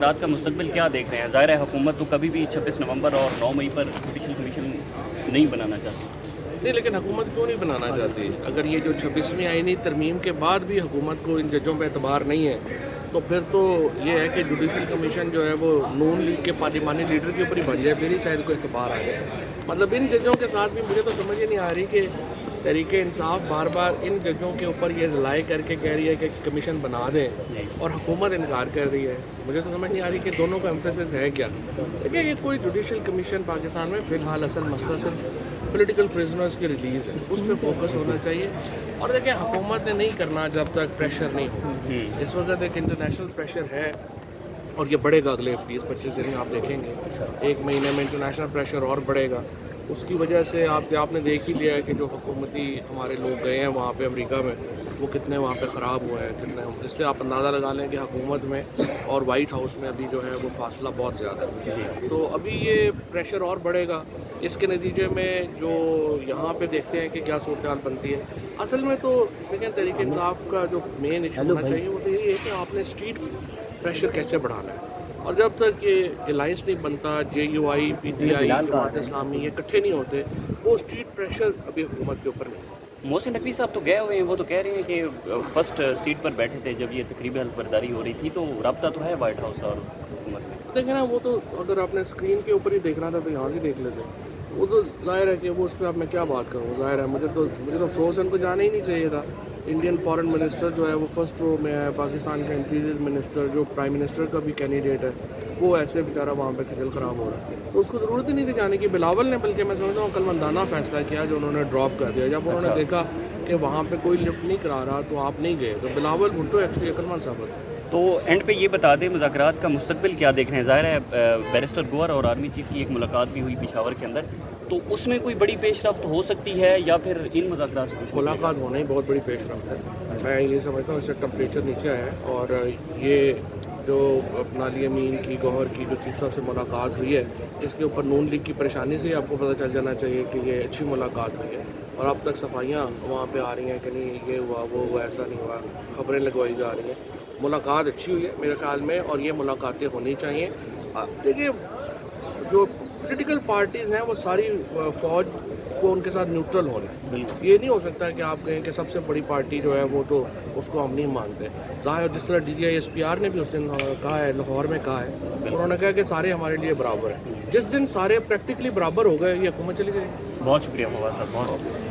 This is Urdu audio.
رات کا مستقبل کیا دیکھ رہے ہیں؟ ظاہر ہے حکومت تو کبھی بھی 26 نومبر اور 9 مئی پر جوڈیشل کمیشن نہیں بنانا چاہتی. نہیں، لیکن حکومت کیوں نہیں بنانا چاہتی؟ اگر یہ جو 26ویں آئینی ترمیم کے بعد بھی حکومت کو ان ججوں پہ اعتبار نہیں ہے تو پھر تو یہ ہے کہ جوڈیشل کمیشن جو ہے وہ نون لیگ کے پارلیمانی لیڈر کے اوپر ہی بن جائے، پھر ہی شاید کوئی اعتبار آ جائے. مطلب ان ججوں کے ساتھ بھی مجھے تو سمجھ ہی نہیں آ رہی کہ تحریک انصاف بار بار ان ججوں کے اوپر یہ رلائی کر کے کہہ رہی ہے کہ کمیشن بنا دیں اور حکومت انکار کر رہی ہے. مجھے تو سمجھ نہیں آ رہی کہ دونوں کا ایمفیسس ہے کیا. دیکھیں، یہ کوئی جوڈیشل کمیشن پاکستان میں فی الحال اصل مسئلہ صرف پولیٹیکل پرزنرز کی ریلیز ہے، اس پہ فوکس ہونا چاہیے. اور دیکھیں، حکومت نے نہیں کرنا جب تک پریشر نہیں ہو. اس وقت ایک انٹرنیشنل پریشر ہے اور یہ بڑھے گا اگلے 20-25 دن میں. آپ دیکھیں گے ایک مہینے میں انٹرنیشنل پریشر اور بڑھے گا. اس کی وجہ سے آپ نے دیکھ ہی لیا ہے کہ جو حکومتی ہمارے لوگ گئے ہیں وہاں پہ امریکہ میں، وہ کتنے وہاں پہ خراب ہوئے ہیں کتنے. اس سے آپ اندازہ لگا لیں کہ حکومت میں اور وائٹ ہاؤس میں ابھی جو ہے وہ فاصلہ بہت زیادہ ہے. تو ابھی یہ پریشر اور بڑھے گا. اس کے نتیجے میں جو یہاں پہ دیکھتے ہیں کہ کیا صورتحال بنتی ہے. اصل میں تو دیکھیں، تحریک انصاف کا جو مین ایشو ہونا چاہیے وہ تو یہی ہے کہ آپ نے اسٹریٹ پریشر کیسے بڑھانا ہے. اور جب تک یہ الائنس نہیں بنتا، جے you I, P T I, Jamaat Islami یہ اکٹھے نہیں ہوتے، وہ اسٹریٹ پریشر ابھی حکومت کے اوپر نہیں. محسن نقوی صاحب تو گئے ہوئے ہیں، وہ تو کہہ رہے ہیں کہ فرسٹ سیٹ پر بیٹھے تھے جب یہ تقریب حلف برداری ہو رہی تھی، تو رابطہ تو ہے وائٹ ہاؤس اور حکومت میں. دیکھیں نا، وہ تو اگر آپ نے اسکرین کے اوپر ہی دیکھنا تھا تو یہاں سے دیکھ لیتے. وہ تو ظاہر ہے کہ وہ اس پہ اب میں کیا بات کروں. ظاہر ہے مجھے تو افسوس ہے، ان کو جانا ہی نہیں چاہیے تھا. انڈین فارن منسٹر جو ہے وہ فرسٹ رو میں ہے. پاکستان کا انٹیریئر منسٹر جو پرائم منسٹر کا بھی کینڈیڈیٹ ہے، وہ ایسے بیچارہ وہاں پہ دل خراب ہو رہا ہے. تو اس کو ضرورت ہی نہیں تھی جانے کی. بلاول نے بلکہ میں سمجھتا ہوں عقل مندانہ فیصلہ کیا جو انہوں نے ڈراپ کر دیا. جب انہوں نے دیکھا کہ وہاں پہ کوئی لفٹ نہیں کرا رہا تو آپ نہیں گئے. تو بلاول بھٹو ایکچولی عقل مند ثابت ہے. تو اینڈ پہ یہ بتا دیں مذاکرات کا مستقبل کیا دیکھ رہے ہیں؟ ظاہر ہے بیرسٹر گوہر اور آرمی چیف کی ایک ملاقات بھی ہوئی پشاور کے اندر، تو اس میں کوئی بڑی پیش رفت ہو سکتی ہے یا پھر ان مذاکرات سے کچھ ملاقات ہونا ہی بہت بڑی پیش رفت ہے. میں یہ سمجھتا ہوں اس سے ٹمپریچر نیچے ہے. اور یہ جو نالی امین کی، گوہر کی جو چیف صاحب سے ملاقات ہوئی ہے، اس کے اوپر نون لیگ کی پریشانی سے آپ کو پتہ چل جانا چاہیے کہ یہ اچھی ملاقات ہوئی ہے. اور اب تک صفائیاں وہاں پہ آ رہی ہیں کہ نہیں یہ ہوا وہ ہوا، ایسا نہیں ہوا، خبریں لگوائی جا رہی ہیں. ملاقات اچھی ہوئی ہے میرے خیال میں، اور یہ ملاقاتیں ہونی چاہیے. دیکھیے، جو پولیٹیکل پارٹیز ہیں وہ ساری فوج کو ان کے ساتھ نیوٹرل ہونا ہے. یہ نہیں ہو سکتا کہ آپ کہیں کہ سب سے بڑی پارٹی جو ہے وہ تو اس کو ہم نہیں مانتے. ظاہر جس طرح D G I S P R نے بھی اس دن کہا ہے، لاہور میں کہا ہے، انہوں نے کہا کہ سارے ہمارے لیے برابر ہیں. جس دن سارے پریکٹیکلی برابر ہو گئے یہ حکومت چلی گئی. بہت شکریہ فواد صاحب، بہت شکریہ.